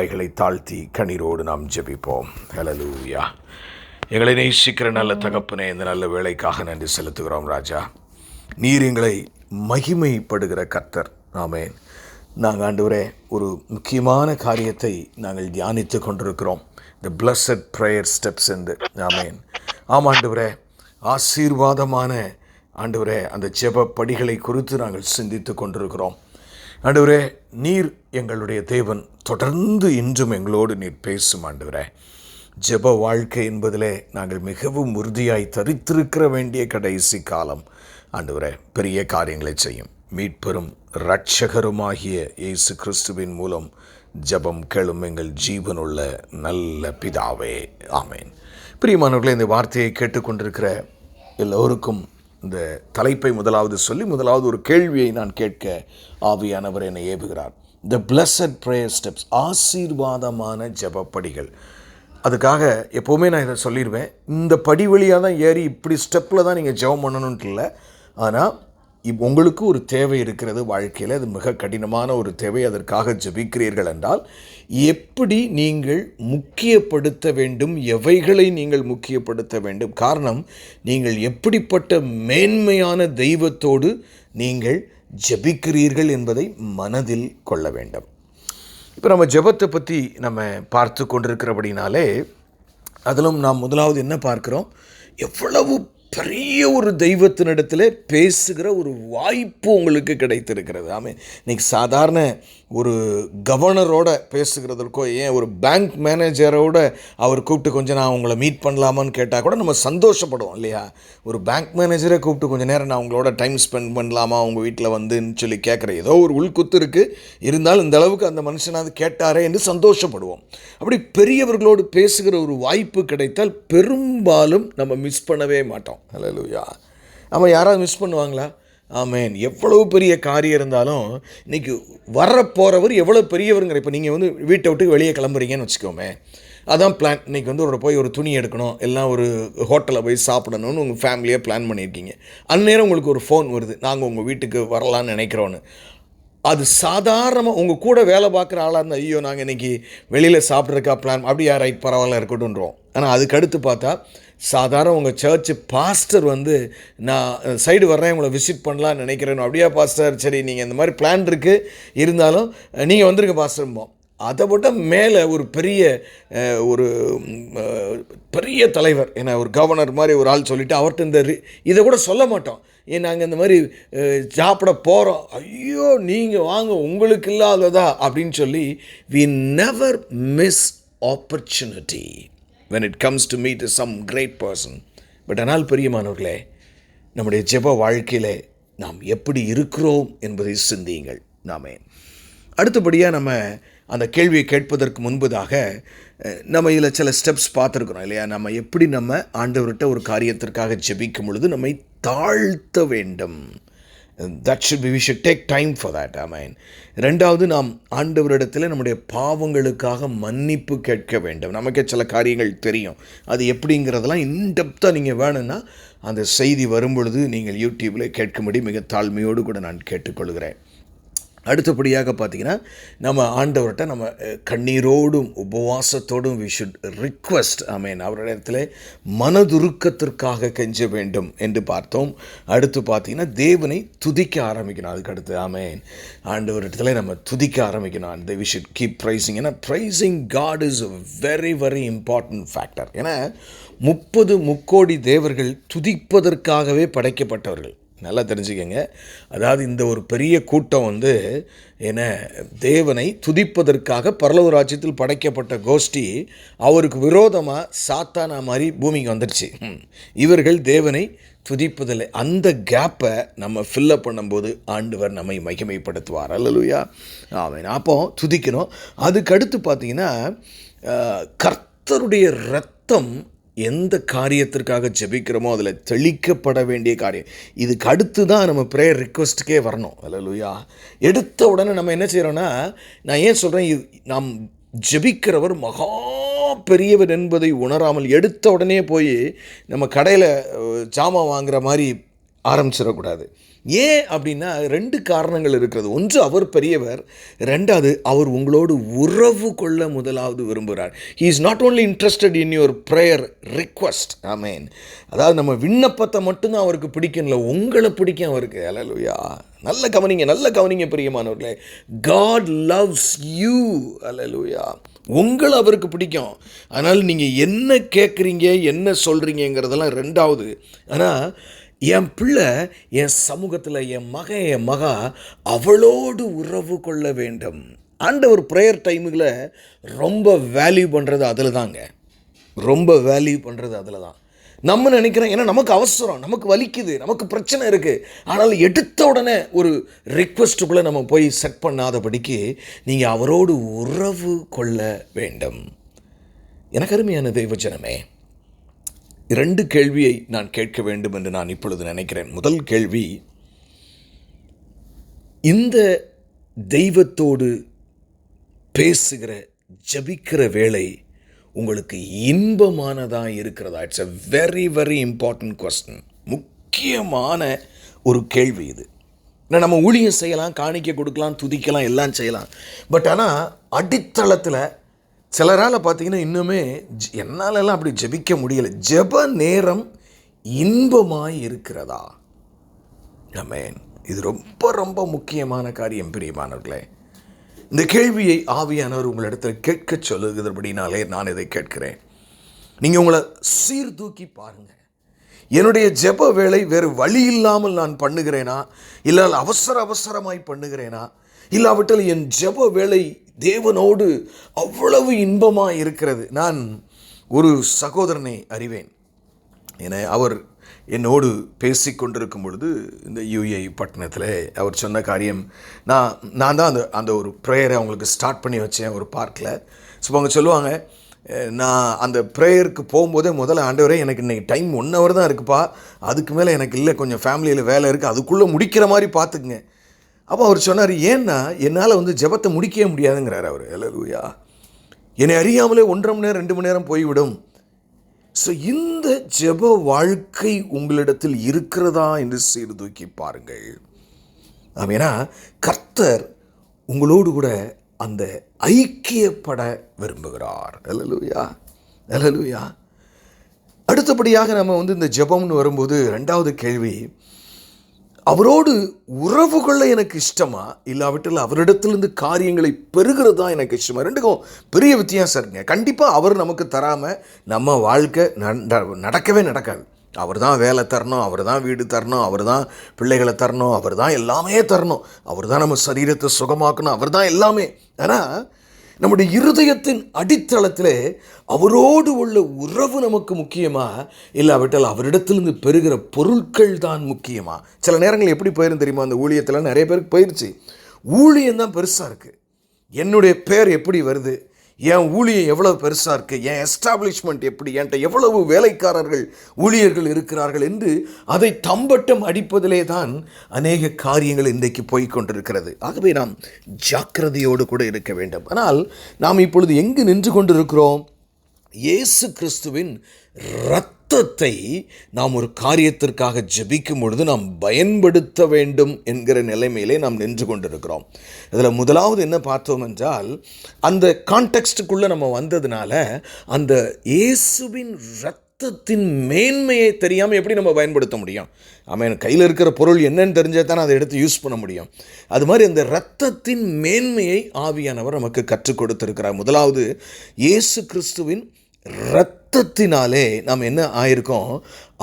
தலைகளை தாழ்த்தி கண்ணீரோடு நாம் ஜெபிப்போம். ஹல்லேலூயா. எங்களை நேசிக்கிற நல்ல தகப்பனே, இந்த நல்ல வேலைக்காக நன்றி செலுத்துகிறோம் ராஜா. நீர் எங்களை மகிமைப்படுகிற கர்த்தர். ஆமென். நாங்கள் ஆண்டவரே ஒரு முக்கியமான காரியத்தை நாங்கள் தியானித்து கொண்டிருக்கிறோம். த பிளஸட் ப்ரேயர் ஸ்டெப்ஸ் என்று. ஆமென். ஆமாண்டவரே, ஆசீர்வாதமான ஆண்டவரே அந்த ஜெப படிகளை குறித்து நாங்கள் சிந்தித்து கொண்டிருக்கிறோம். ஆண்டவரே, நீர் எங்களுடைய தேவன். தொடர்ந்து இன்றும் எங்களோடு நீர் பேசும் ஆண்டவரே. ஜெப வாழ்க்கை என்பதிலே நாங்கள் மிகவும் உறுதியாய் தரித்திருக்கிற வேண்டிய கடைசி காலம். ஆண்டவரே, பெரிய காரியங்களை செய்யும் மீட்பெரும் இரட்சகருமாகிய இயேசு கிறிஸ்துவின் மூலம் ஜெபம் கேளும் எங்கள் ஜீவனுள்ள நல்ல பிதாவே. ஆமேன். பிரியமானவர்களே, இந்த வார்த்தையை கேட்டுக்கொண்டிருக்கிற எல்லோருக்கும் இந்த தலைப்பை முதலாவது சொல்லி ஒரு கேள்வியை நான் கேட்க ஆவியானவர் என்னை ஏவுகிறார். த பிளஸட் ப்ரேயர் ஸ்டெப்ஸ், ஆசீர்வாதமான ஜெபப்படிகள். அதுக்காக எப்போவுமே நான் இதை சொல்லிடுவேன். இந்த படி வழியாக தான் ஏறி இப்படி ஸ்டெப்பில் தான் நீங்கள் ஜெபம் பண்ணணுன்ட்டு இல்லை. ஆனால் உங்களுக்கு ஒரு தேவை இருக்கிறது வாழ்க்கையில், அது மிக கடினமான ஒரு தேவை. அதற்காக ஜெபிக்கிறீர்கள் என்றால் எப்படி நீங்கள் முக்கியப்படுத்த வேண்டும், எவைகளை நீங்கள் முக்கியப்படுத்த வேண்டும். காரணம், நீங்கள் எப்படிப்பட்ட மேன்மையான தெய்வத்தோடு நீங்கள் ஜெபிக்கிறீர்கள் என்பதை மனதில் கொள்ள வேண்டும். இப்போ நம்ம ஜெபத்தை பற்றி நம்ம பார்த்து கொண்டிருக்கிறபடினாலே அதிலும் நாம் முதலாவது என்ன பார்க்குறோம், எவ்வளவு பெரிய ஒரு தெய்வத்தினிடத்தில் பேசுகிற ஒரு வாய்ப்பு உங்களுக்கு கிடைத்திருக்கிறது. ஆமாம். இன்றைக்கி சாதாரண ஒரு கவர்னரோட பேசுகிறதற்கோ, ஏன் ஒரு பேங்க் மேனேஜரோட அவர் கூப்பிட்டு கொஞ்சம் நான் உங்களை மீட் பண்ணலாமான்னு கேட்டால் கூட நம்ம சந்தோஷப்படுவோம் இல்லையா? ஒரு பேங்க் மேனேஜரை கூப்பிட்டு கொஞ்சம் நேரம் நான் உங்களோட டைம் ஸ்பெண்ட் பண்ணலாமா உங்கள் வீட்டில் வந்துன்னு சொல்லி கேட்குற ஏதோ ஒரு உள்குத்து இருக்குது. இருந்தாலும் இந்த அளவுக்கு அந்த மனுஷனாவது கேட்டாரே என்று சந்தோஷப்படுவோம். அப்படி பெரியவர்களோடு பேசுகிற ஒரு வாய்ப்பு கிடைத்தால் பெரும்பாலும் நம்ம மிஸ் பண்ணவே மாட்டோம். ஹல்லேலூயா. ஆமாம். யாராவது மிஸ் பண்ணுவாங்களா? ஆமேன். எவ்வளவு பெரிய காரியம் இருந்தாலும் இன்றைக்கி வரப்போகிறவர் எவ்வளோ பெரியவருங்கிற. இப்போ நீங்கள் வீட்டை விட்டு வெளியே கிளம்புறீங்கன்னு வச்சுக்கோமே, அதான் பிளான். இன்றைக்கி போய் ஒரு துணி எடுக்கணும், எல்லாம் ஒரு ஹோட்டலில் போய் சாப்பிடணும்னு உங்கள் ஃபேமிலியாக பிளான் பண்ணியிருக்கீங்க. அந்நேரம் உங்களுக்கு ஒரு ஃபோன் வருது, நாங்கள் உங்கள் வீட்டுக்கு வரலான்னு நினைக்கிறோன்னு. அது சாதாரணமாக உங்கள் கூட வேலை பார்க்குற ஆளாக இருந்தால், ஐயோ நாங்கள் இன்றைக்கி வெளியில் சாப்பிட்றதுக்கா பிளான், அப்படியா, ரைட், பரவாயில்ல இருக்கட்டும்ன்றோம். ஆனால் அதுக்கு அடுத்து பார்த்தா சாதாரண உங்கள் சர்ச்சு பாஸ்டர் நான் சைடு வர்றேன், உங்களை விசிட் பண்ணலான்னு நினைக்கிறேன். அப்படியா பாஸ்டர், சரி நீங்கள் இந்த மாதிரி பிளான் இருக்குது, இருந்தாலும் நீங்கள் வந்துருங்க பாஸ்டர்ம்போம். அதை விட மேலே ஒரு பெரிய தலைவர், ஏன்னா ஒரு கவர்னர் மாதிரி ஒரு ஆள் சொல்லிவிட்டு அவர்கிட்ட இதை கூட சொல்ல மாட்டோம். நாங்கள் இந்த மாதிரி சாப்பிட போகிறோம், ஐயோ நீங்கள் வாங்க உங்களுக்கு இல்லாததா அப்படின்னு சொல்லி we never miss opportunity when it comes to meet some great person. But ஆனால் பிரியமானவர்களே, நம்முடைய ஜெப வாழ்க்கையில் நாம் எப்படி இருக்கிறோம் என்பதை சிந்தியுங்கள். நாமே அடுத்தபடியாக நம்ம அந்த கேள்வியை கேட்பதற்கு முன்பதாக நம்ம இதில் சில ஸ்டெப்ஸ் பார்த்துருக்குறோம் இல்லையா? நம்ம எப்படி நம்ம ஆண்டவர்கிட்ட ஒரு காரியத்திற்காக ஜெபிக்கும் பொழுது நம்மை தாழ்த்த வேண்டும். we should take time for that. ஆமென். ரெண்டாவது, நாம் ஆண்டவரிடத்தில் நம்முடைய பாவங்களுக்காக மன்னிப்பு கேட்க வேண்டும். நமக்கே சில காரியங்கள் தெரியும், அது எப்படிங்கிறதெல்லாம் இன்டெப்த்தாக நீங்கள் வேணும்னா அந்த செய்தி வரும்பொழுது நீங்கள் யூடியூப்பில் கேட்கும்படி மிக தாழ்மையோடு கூட நான் கேட்டுக்கொள்கிறேன். அடுத்தபடியாக பார்த்திங்கன்னா, நம்ம ஆண்டவர்கிட்ட நம்ம கண்ணீரோடும் உபவாசத்தோடும் we should request. ஆமென். அவரிடத்தில் மனதுருக்கத்திற்காக கெஞ்ச வேண்டும் என்று பார்த்தோம். அடுத்து பார்த்திங்கன்னா, தேவனை துதிக்க ஆரம்பிக்கணும். அதுக்கு அடுத்து ஆமென், ஆண்டவரிடத்தில் நம்ம துதிக்க ஆரம்பிக்கணும். we should keep praising. ஏன்னா praising God is a very very important factor. ஏன்னா 30 முக்கோடி தேவர்கள் துதிப்பதற்காகவே படைக்கப்பட்டவர்கள். நல்லா தெரிஞ்சுக்கங்க. அதாவது இந்த ஒரு பெரிய கூட்டம் தேவனை துதிப்பதற்காக பரலோக ராஜ்யத்தில் படைக்கப்பட்ட கோஷ்டி, அவருக்கு விரோதமாக சாத்தானா மாதிரி பூமிக்கு வந்துடுச்சு. இவர்கள் தேவனை துதிப்பதில்லை. அந்த கேப்பை நம்ம ஃபில்லப் பண்ணும்போது ஆண்டவர் நம்மை மகிமைப்படுத்துவார். அல்லேலூயா. ஆமென். அப்போ துதிக்கணும். அதுக்கடுத்து பார்த்திங்கன்னா, கர்த்தருடைய இரத்தம் எந்த காரியத்திற்காக ஜெபிக்கிறோமோ அதில் தெளிக்கப்பட வேண்டிய காரியம். இதுக்கு அடுத்து தான் நம்ம ப்ரேயர் ரிக்வெஸ்ட்டுக்கே வரணும். அல்லேலூயா. எடுத்த உடனே நம்ம என்ன செய்கிறோன்னா, நான் ஏன் சொல்கிறேன், நாம் ஜெபிக்கிறவர் மகா பெரியவர் என்பதை உணராமல் எடுத்த உடனே போய் நம்ம கடையில் ஜாமான் வாங்குகிற மாதிரி ஆரம்பிச்சிடக்கூடாது. ஏன் அப்படின்னா 2 காரணங்கள் இருக்கிறது. ஒன்று, அவர் பெரியவர். 2வது, அவர் உங்களோடு உறவு கொள்ள முதலாவது விரும்புகிறார். He is not only interested in your prayer request. ஆமேன். அதாவது நம்ம விண்ணப்பத்தை மட்டும்தான் அவருக்கு பிடிக்கல, உங்களை பிடிக்கும் அவருக்கு. அல்லேலூயா. நல்ல கவனிங்க பிரியமானவர்களே. God loves you. அல்லேலூயா. உங்களை அவருக்கு பிடிக்கும். அதனால் நீங்கள் என்ன கேட்குறீங்க, என்ன சொல்கிறீங்கிறதெல்லாம் 2வது. ஆனால் என் பிள்ளை என் சமூகத்தில், என் மகா அவளோடு உறவு கொள்ள வேண்டும். ஆண்டவர் ப்ரேயர் டைமுகளை ரொம்ப வேல்யூ பண்ணுறது அதில் தாங்க. நம்ம நினைக்கிறோம், ஏன்னா நமக்கு அவசரம், நமக்கு வலிக்குது, நமக்கு பிரச்சனை இருக்குது. ஆனால் எடுத்த உடனே ஒரு ரிக்வெஸ்ட்டுக்குள்ளே நம்ம போய் செட் பண்ணாதபடிக்கு நீங்கள் அவரோடு உறவு கொள்ள வேண்டும். எனக்கு அருமையான தெய்வஜனமே, 2 கேள்வியை நான் கேட்க வேண்டும் என்று நான் இப்பொழுது நினைக்கிறேன். முதல் கேள்வி, இந்த தெய்வத்தோடு பேசுகிற, ஜபிக்கிற வேளை உங்களுக்கு இன்பமானதாக இருக்கிறதா? It's a very very important question. முக்கியமான ஒரு கேள்வி இது. நம்ம ஊழியம் செய்யலாம், காணிக்கை கொடுக்கலாம், துதிக்கலாம், எல்லாம் செய்யலாம். பட் ஆனால் அடித்தளத்தில் சிலரால் பார்த்தீங்கன்னா இன்னுமே என்னாலெல்லாம் அப்படி ஜெபிக்க முடியலை. ஜெப நேரம் இன்பமாய் இருக்கிறதா? ஆமென். இது ரொம்ப ரொம்ப முக்கியமான காரியம் பிரியமானவர்களே. இந்த கேள்வியை ஆவியானவர் உங்களிடத்தில் கேட்க சொல்லுகிறபடினாலே நான் இதை கேட்கிறேன். நீங்கள் உங்களை சீர்தூக்கி பாருங்கள். என்னுடைய ஜெப வேளை வேறு வழி இல்லாமல் நான் பண்ணுகிறேனா, இல்லை அவசரமாய் பண்ணுகிறேனா, இல்லாவிட்டால் என் ஜெப வேளை தேவனோடு அவ்வளவு இன்பமாக இருக்கிறது. நான் ஒரு சகோதரனை அறிவேன். என அவர் என்னோடு பேசி கொண்டிருக்கும் பொழுது இந்த யூஏ பட்டணத்தில் அவர் சொன்ன காரியம், நான் தான் அந்த ஒரு ப்ரேயரை அவங்களுக்கு ஸ்டார்ட் பண்ணி வச்சேன் ஒரு பார்க்கில். ஸோ அவங்க சொல்லுவாங்க, நான் அந்த ப்ரேயருக்கு போகும்போதே முதல்ல, ஆண்டவரே எனக்கு இன்றைக்கி டைம் 1 hour தான் இருக்குப்பா, அதுக்கு மேலே எனக்கு இல்லை, கொஞ்சம் ஃபேமிலியில் வேலை இருக்குது, அதுக்குள்ளே முடிக்கிற மாதிரி பார்த்துக்குங்க. அப்போ அவர் சொன்னார், ஏன்னா என்னால் ஜெபத்தை முடிக்கவே முடியாதுங்கிறார் அவர். அல்லேலூயா. என்னை அறியாமலே 1.5 மணி நேரம் 2 மணி நேரம் போய்விடும். ஸோ இந்த ஜெப வாழ்க்கை உங்களிடத்தில் இருக்கிறதா என்று சீர்தூக்கி பாருங்கள். ஏன்னா கர்த்தர் உங்களோடு கூட அந்த ஐக்கியப்பட விரும்புகிறார். அல்லேலூயா, அல்லேலூயா. அடுத்தபடியாக நம்ம இந்த ஜெபம்னு வரும்போது 2வது கேள்வி, அவரோடு உறவு கொள்ள எனக்கு இஷ்டமா, இல்லாவிட்டால் அவரிடத்திலிருந்து காரியங்களை பெறுகிறதா எனக்கு இஷ்டமா? 2க்கும் பெரிய வித்தியாசம் இருக்குங்க. கண்டிப்பாக அவர் நமக்கு தராமல் நம்ம வாழ்க்கை நடக்கவே நடக்காது. அவர் தான் வேலை தரணும், அவர் தான் வீடு தரணும், அவர் தான் பிள்ளைகளை தரணும், அவர் தான் எல்லாமே தரணும், அவர் தான் நம்ம சரீரத்தை சுகமாக்கணும், அவர் தான் எல்லாமே. ஆனால் நம்முடைய இருதயத்தின் அடித்தளத்தில் அவரோடு உள்ள உறவு நமக்கு முக்கியமா, இல்லாவிட்டால் அவரிடத்திலிருந்து பெறுகிற பொருட்கள் தான் முக்கியமா? சில நேரங்கள் எப்படி போயிரும் தெரியுமா? அந்த ஊழியத்தில் நிறைய பேருக்கு போயிடுச்சு, ஊழியம்தான் பெருசாக இருக்குது, என்னுடைய பேர் எப்படி வருது, என் ஊழியம் எவ்வளோ பெருசாக இருக்குது, என் எஸ்டாப்ளிஷ்மெண்ட் எப்படி, என்கிட்ட எவ்வளவு வேலைக்காரர்கள் ஊழியர்கள் இருக்கிறார்கள் என்று அதை தம்பட்டம் அடிப்பதிலே தான் அநேக காரியங்கள் இன்றைக்கு போய்கொண்டிருக்கிறது. ஆகவே நாம் ஜாக்கிரதையோடு கூட இருக்க வேண்டும். ஆனால் நாம் இப்பொழுது எங்கு நின்று கொண்டிருக்கிறோம்? இயேசு கிறிஸ்துவின் இரத்தத்தை நாம் ஒரு காரியத்திற்காக ஜெபிக்கும் பொழுது நாம் பயன்படுத்த வேண்டும் என்கிற நிலைமையிலே நாம் நின்று கொண்டிருக்கிறோம். அதில் முதலாவது என்ன பார்த்தோம் என்றால், அந்த கான்டெக்ஸ்டுக்குள்ளே நம்ம வந்ததுனால அந்த இயேசுவின் இரத்தத்தின் மேன்மையை தெரியாமல் எப்படி நம்ம பயன்படுத்த முடியும்? ஆமென். கையில் இருக்கிற பொருள் என்னன்னு தெரிஞ்சால் தானே அதை எடுத்து யூஸ் பண்ண முடியும். அது மாதிரி அந்த இரத்தத்தின் மேன்மையை ஆவியானவர் நமக்கு கற்றுக் கொடுத்திருக்கிறார். முதலாவது, இயேசு கிறிஸ்துவின் இரத்தத்தினாலே நாம் என்ன ஆயிருக்கோம்?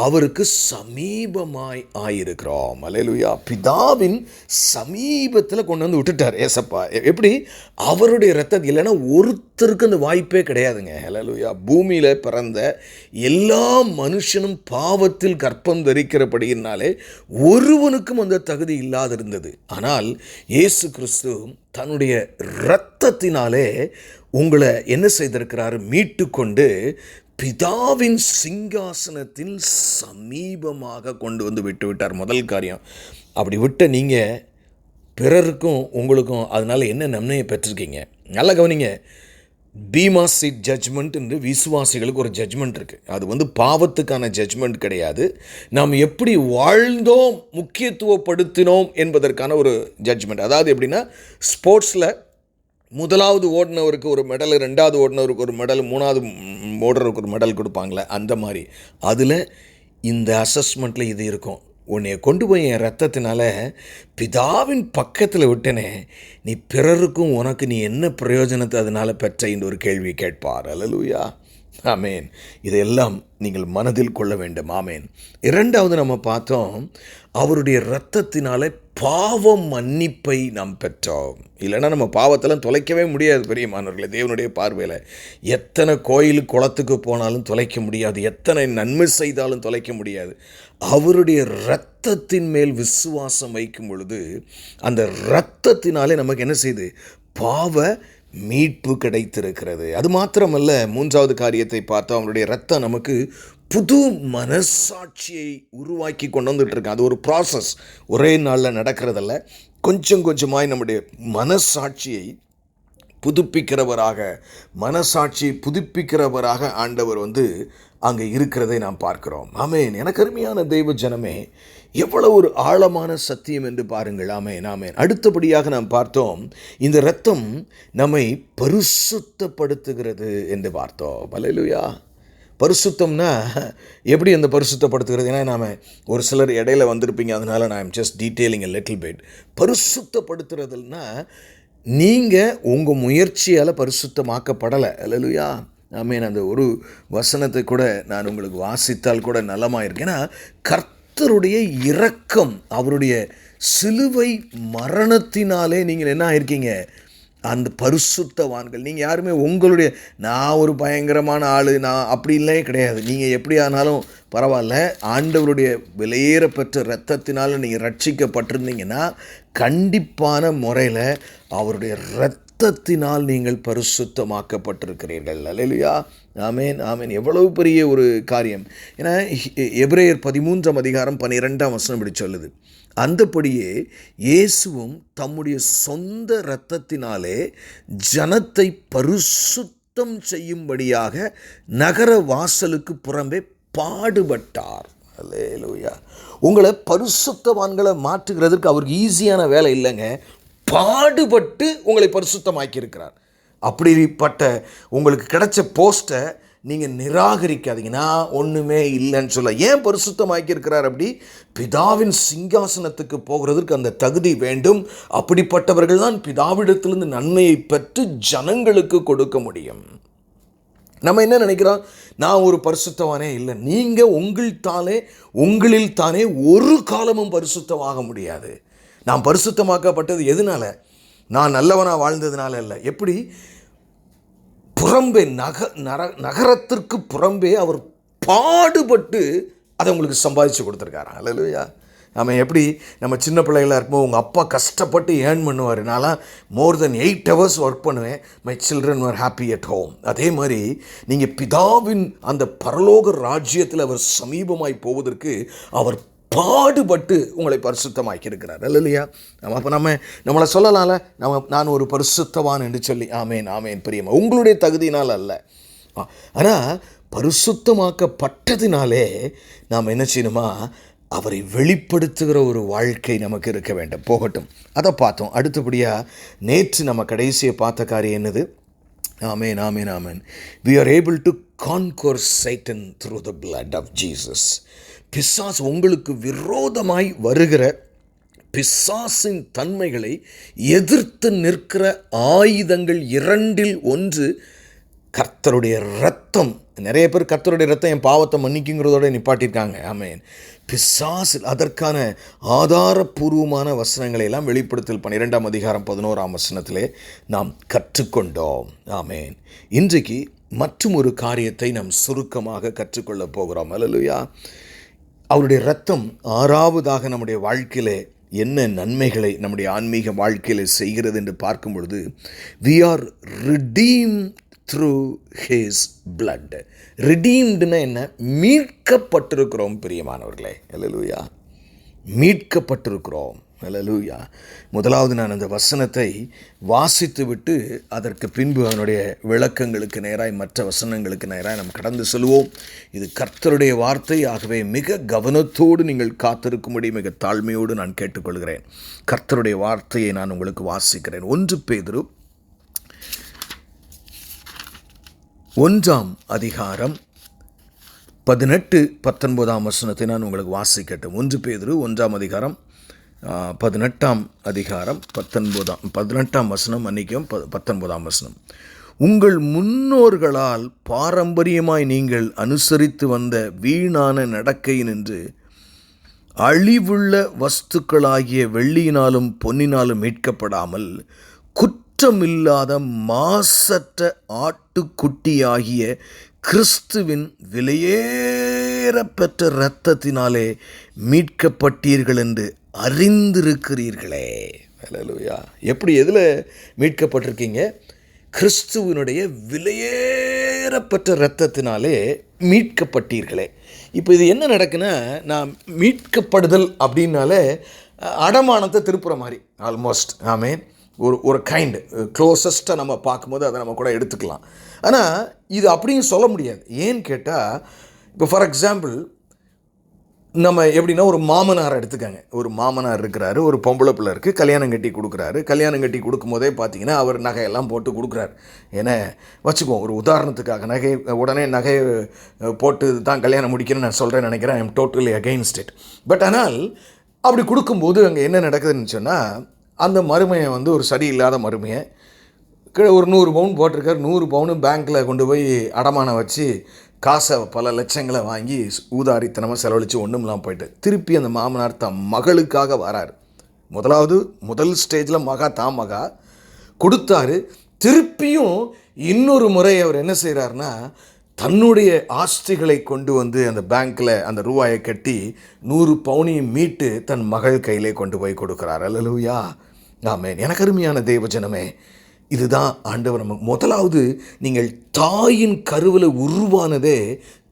அவருக்கு சமீபமாய் ஆயிருக்கிறோம். அல்லேலூயா. பிதாவின் சமீபத்தில் கொண்டு வந்து விட்டுட்டார் ஏசப்பா. எப்படி? அவருடைய இரத்தம் இல்லைன்னா ஒருத்தருக்கு அந்த வாய்ப்பே கிடையாதுங்க. அல்லேலூயா. பூமியில் பிறந்த எல்லா மனுஷனும் பாவத்தில் கர்ப்பம் தரிக்கிறபடியினாலே ஒருவனுக்கும் அந்த தகுதி இல்லாதிருந்தது. ஆனால் இயேசு கிறிஸ்து தன்னுடைய இரத்தத்தினாலே உங்களை என்ன செய்திருக்கிறார்? மீட்டு கொண்டு பிதாவின் சிங்காசனத்தில் சமீபமாக கொண்டு வந்து விட்டார். முதல் காரியம். அப்படி விட்ட நீங்கள் பிறருக்கும் உங்களுக்கும் அதனால் என்ன நன்மையை பெற்றிருக்கீங்க? நல்லா கவனிங்க. பீமா சீட் ஜட்ஜ்மெண்ட் என்று விசுவாசிகளுக்கு ஒரு ஜட்ஜ்மெண்ட் இருக்குது. அது பாவத்துக்கான ஜட்ஜ்மெண்ட் கிடையாது. நாம் எப்படி வாழ்ந்தோம், முக்கியத்துவப்படுத்தினோம் என்பதற்கான ஒரு ஜட்ஜ்மெண்ட். அதாவது எப்படின்னா, ஸ்போர்ட்ஸில் முதலாவது ஓடினவருக்கு ஒரு மெடல், ரெண்டாவது ஓடினவருக்கு ஒரு மெடல், மூணாவது ஓடுறவருக்கு ஒரு மெடல் கொடுப்பாங்களே, அந்த மாதிரி. அதில் இந்த அசஸ்மெண்ட்டில் இது இருக்கும். உன்னை கொண்டு போய் என் ரத்தத்தினால பிதாவின் பக்கத்தில் விட்டனே, நீ பிறருக்கும் உனக்கு நீ என்ன பிரயோஜனத்தை அதனால் பெற்ற என்று ஒரு கேள்வி கேட்பார். அல்லேலூயா, ஆமேன். இதையெல்லாம் நீங்கள் மனதில் கொள்ள வேண்டும். ஆமேன். இரண்டாவது நம்ம பார்த்தோம், அவருடைய இரத்தத்தினாலே பாவ மன்னிப்பை நாம் பெற்றோம். இல்லைன்னா நம்ம பாவத்தெல்லாம் தொலைக்கவே முடியாது. பெரியமானவர்களே, தேவனுடைய பார்வையில் எத்தனை கோயில் குளத்துக்கு போனாலும் தொலைக்க முடியாது, எத்தனை நன்மை செய்தாலும் தொலைக்க முடியாது. அவருடைய இரத்தத்தின் மேல் விசுவாசம் வைக்கும் பொழுது அந்த இரத்தத்தினாலே நமக்கு என்ன செய்யுது? பாவ மீட்பு கிடைத்திருக்கிறது. அது மாத்திரமல்ல, மூன்றாவது காரியத்தை பார்த்தோம், அவருடைய இரத்தம் நமக்கு புது மனசாட்சியை உருவாக்கி கொண்டு வந்துட்டு இருக்கு. அது ஒரு ப்ராசஸ், ஒரே நாளில் நடக்கிறதல்ல. கொஞ்சம் கொஞ்சமாய் நம்முடைய மனசாட்சியை புதுப்பிக்கிறவராக ஆண்டவர் அங்கே இருக்கிறதை நாம் பார்க்கிறோம். ஆமேன். எனக்கு அருமையான தெய்வ ஜனமே, எவ்வளவு ஒரு ஆழமான சத்தியம் என்று பாருங்கள். ஆமேன், ஆமேன். அடுத்தபடியாக நாம் பார்த்தோம், இந்த இரத்தம் நம்மை பரிசுத்தப்படுத்துகிறது என்று பார்த்தோம். அல்லேலூயா. பரிசுத்தம்னா எப்படி அந்த பரிசுத்தப்படுத்துகிறது? ஏன்னா நாம் ஒரு சிலர் இடையில வந்திருப்பீங்க, அதனால் நான் just detailing a little bit. பரிசுத்தப்படுத்துறதுன்னா நீங்கள் உங்கள் முயற்சியால் பரிசுத்தமாக்கப்படலை. அல்லேலூயா, ஆமேன். அந்த ஒரு வசனத்தை கூட நான் உங்களுக்கு வாசித்தால் கூட நலமாக இருக்கு. ஏன்னா கர்த்தருடைய இரக்கம், அவருடைய சிலுவை மரணத்தினாலே நீங்கள் என்ன ஆயிருக்கீங்க? அந்த பரிசுத்தவான்கள். நீங்கள் யாருமே உங்களுடைய நான் ஒரு பயங்கரமான ஆள், நான் அப்படி இல்லை கிடையாது. நீங்கள் எப்படி ஆனாலும் பரவாயில்ல, ஆண்டவருடைய விலையேறப்பெற்ற இரத்தத்தினால் நீங்கள் ரட்சிக்கப்பட்டிருந்தீங்கன்னா கண்டிப்பான முறையில் அவருடைய இரத்தத்தினால் நீங்கள் பரிசுத்தமாக்கப்பட்டிருக்கிறீர்கள். அல்லேலூயா, ஆமேன், ஆமேன். எவ்வளவு பெரிய ஒரு காரியம். ஏன்னா எபிரேயர் 13:12 இப்படி சொல்லுது, அந்தபடியே இயேசுவும் தம்முடைய சொந்த இரத்தத்தினாலே ஜனத்தை பரிசுத்தம் செய்யும்படியாக நகர வாசலுக்கு புறம்பே பாடுபட்டார். அல்லேலூயா. உங்களை பரிசுத்தவான்களை மாற்றுகிறதுக்கு அவருக்கு ஈஸியான வேலை இல்லைங்க. பாடுபட்டு உங்களை பரிசுத்தமாக்கி இருக்கிறார். அப்படிப்பட்ட உங்களுக்கு கிடைச்ச போஸ்ட்டை நீங்கள் நிராகரிக்காதீங்க. நான் ஒன்றுமே இல்லைன்னு சொல்ல. ஏன் பரிசுத்தமாக்கி இருக்கிறார்? அப்படி பிதாவின் சிங்காசனத்துக்கு போகிறதுக்கு அந்த தகுதி வேண்டும். அப்படிப்பட்டவர்கள் தான் பிதாவிடத்திலிருந்து நன்மையை பெற்று ஜனங்களுக்கு கொடுக்க முடியும். நம்ம என்ன நினைக்கிறோம்? நான் ஒரு பரிசுத்தவானே இல்லை. நீங்கள் உங்களில் தானே ஒரு காலமும் பரிசுத்தமாக முடியாது. நான் பரிசுத்தமாக்கப்பட்டது எதனால? நான் நல்லவனாக வாழ்ந்ததுனால இல்லை. எப்படி? புறம்பே நகரத்திற்கு புறம்பே அவர் பாடுபட்டு அதை உங்களுக்கு சம்பாதிச்சு கொடுத்துருக்காரு. அல்லேலூயா. நம்ம எப்படி நம்ம சின்ன பிள்ளைகளாக இருக்கும்போது உங்கள் அப்பா கஷ்டப்பட்டு ஏர்ன் பண்ணுவார். நான்லாம் மோர் தென் 8 hours ஒர்க் பண்ணுவேன். My children were happy at home. அதே மாதிரி நீங்கள் பிதாவின் அந்த பரலோக ராஜ்யத்தில் அவர் சமீபமாய் போவதற்கு அவர் பாடுபட்டு உங்களை பரிசுத்தமாக்கி இருக்கிறார். இல்லையா? அப்போ நம்மளை சொல்லலாம்ல, நான் ஒரு பரிசுத்தவான் என்று சொல்லி. ஆமேன், ஆமேன். பிரியமா, உங்களுடைய தகுதியினால் அல்ல. ஆனால் பரிசுத்தமாக்கப்பட்டதினாலே நாம் என்ன செய்யணுமா? அவரை வெளிப்படுத்துகிற ஒரு வாழ்க்கை நமக்கு இருக்க வேண்டும். போகட்டும், அதை பார்த்தோம். அடுத்தபடியாக நேற்று நம்ம கடைசியை பார்த்த காரியம் என்னது? ஆமேன், ஆமேன், ஆமேன். We are able to conquer Satan through the blood of Jesus. பிசாசு, உங்களுக்கு விரோதமாய் வருகிற பிசாசின் தன்மைகளை எதிர்த்து நிற்கிற ஆயுதங்கள் 2ல் 1 கர்த்தருடைய இரத்தம். நிறைய பேர் கர்த்தருடைய இரத்தம் என் பாவத்தை மன்னிக்குங்கிறதோட நிப்பாட்டியிருக்காங்க. ஆமேன். பிசாசு அதற்கான ஆதாரபூர்வமான வசனங்களை எல்லாம் வெளிப்படுத்தல் 12:11 நாம் கற்றுக்கொண்டோம். ஆமேன். இன்றைக்கு மற்றும் ஒரு காரியத்தை நாம் சுருக்கமாக கற்றுக்கொள்ள போகிறோம். அல்லேலூயா. அவருடைய இரத்தம் 6வதாக நம்முடைய வாழ்க்கையிலே என்ன நன்மைகளை நம்முடைய ஆன்மீக வாழ்க்கையில் செய்கிறது என்று பார்க்கும் பொழுது, we are redeemed through his blood. redeemedனா என்ன? மீட்கப்பட்டிருக்கிறோம். பிரியமானவர்களே, அல்லேலூயா. மீட்கப்பட்டிருக்கிறோம். அல்லேலூயா. முதலாவது நான் அந்த வசனத்தை வாசித்து விட்டு அதற்கு பின்பு அவனுடைய விளக்கங்களுக்கு நேராய் மற்ற வசனங்களுக்கு நேராய் நாம் கடந்து செல்வோம். இது கர்த்தருடைய வார்த்தை. ஆகவே மிக கவனத்தோடு நீங்கள் காத்திருக்கும்படி மிக தாழ்மையோடு நான் கேட்டுக்கொள்கிறேன். கர்த்தருடைய வார்த்தையை நான் உங்களுக்கு வாசிக்கிறேன். 1 பேதுரு 1ஆம் அதிகாரம் 18-19 வசனத்தை நான் உங்களுக்கு வாசிக்கட்டும். 1 பேதுரு 1ஆம் அதிகாரம் 18ஆம் அதிகாரம் 18ஆம் வசனம், மன்னிக்கும் 19ஆம் வசனம். உங்கள் முன்னோர்களால் பாரம்பரியமாய் நீங்கள் அனுசரித்து வந்த வீணான நடக்கையினின்று அழிவுள்ள வஸ்துக்களாகிய வெள்ளியினாலும் பொன்னினாலும் மீட்கப்படாமல் குற்றமில்லாத மாசற்ற ஆட்டுக்குட்டியாகிய கிறிஸ்துவின் விலையேறப்பெற்ற இரத்தத்தினாலே மீட்கப்பட்டீர்கள் என்று அறிந்திருக்கிறீர்களே. அல்லேலூயா. எப்படி, எதில் மீட்கப்பட்டிருக்கீங்க? கிறிஸ்துவனுடைய விலையேறப்பெற்ற இரத்தத்தினாலே மீட்கப்பட்டீர்களே. இப்போ இது என்ன நடக்குன்னா, நான் மீட்கப்படுதல் அப்படின்னாலே அடமானத்தை திருப்புற மாதிரி ஆல்மோஸ்ட். ஆமேன். ஒரு கைண்டு க்ளோசஸ்ட்டாக நம்ம பார்க்கும்போது அதை நம்ம கூட எடுத்துக்கலாம். ஆனால் இது அப்படியும் சொல்ல முடியாது. ஏன்னு கேட்டால், இப்போ ஃபார் எக்ஸாம்பிள் நம்ம எப்படின்னா ஒரு மாமனார் எடுத்துக்காங்க. ஒரு மாமனார் இருக்கிறாரு, ஒரு பொம்பளை பிள்ளை இருக்குது, கல்யாணம் கட்டி கொடுக்குறாரு. கல்யாணம் கட்டி கொடுக்கும்போதே பார்த்தீங்கன்னா அவர் நகையெல்லாம் போட்டு கொடுக்குறாரு. ஏன்னா வச்சுக்குவோம், ஒரு உதாரணத்துக்காக நகை உடனே நகை போட்டு தான் கல்யாணம் முடிக்கணும்னு நான் சொல்கிறேன்னு நினைக்கிறேன். I am totally against it. But ஆனால் அப்படி கொடுக்கும்போது அங்கே என்ன நடக்குதுன்னு சொன்னால், அந்த மருமையை வந்து ஒரு சரியில்லாத மருமையை ஒரு 100 பவுன் போட்டிருக்கார். 100 பவுனு பேங்க்கில் கொண்டு போய் அடமானம் வச்சு காசை பல லட்சங்களை வாங்கி ஊதாரித்தனமாக செலவழித்து ஒன்றும் இல்லாமல் போயிட்டு திருப்பி அந்த மாமனார் தம் மகளுக்காக வராரு. முதல் ஸ்டேஜில் மகா கொடுத்தாரு. திருப்பியும் இன்னொரு முறை அவர் என்ன செய்கிறாருன்னா, தன்னுடைய ஆஸ்திகளை கொண்டு வந்து அந்த பேங்க்கில் அந்த ரூபாயை கட்டி 100 பவுனையும் மீட்டு தன் மகள் கையிலே கொண்டு போய் கொடுக்குறார். அல்லேலூயா. ஆமென். எனக்கு அருமையான தேவஜனமே, இதுதான் ஆண்டவர் நமக்கு. முதலாவது, நீங்கள் தாயின் கருவில் உருவானதே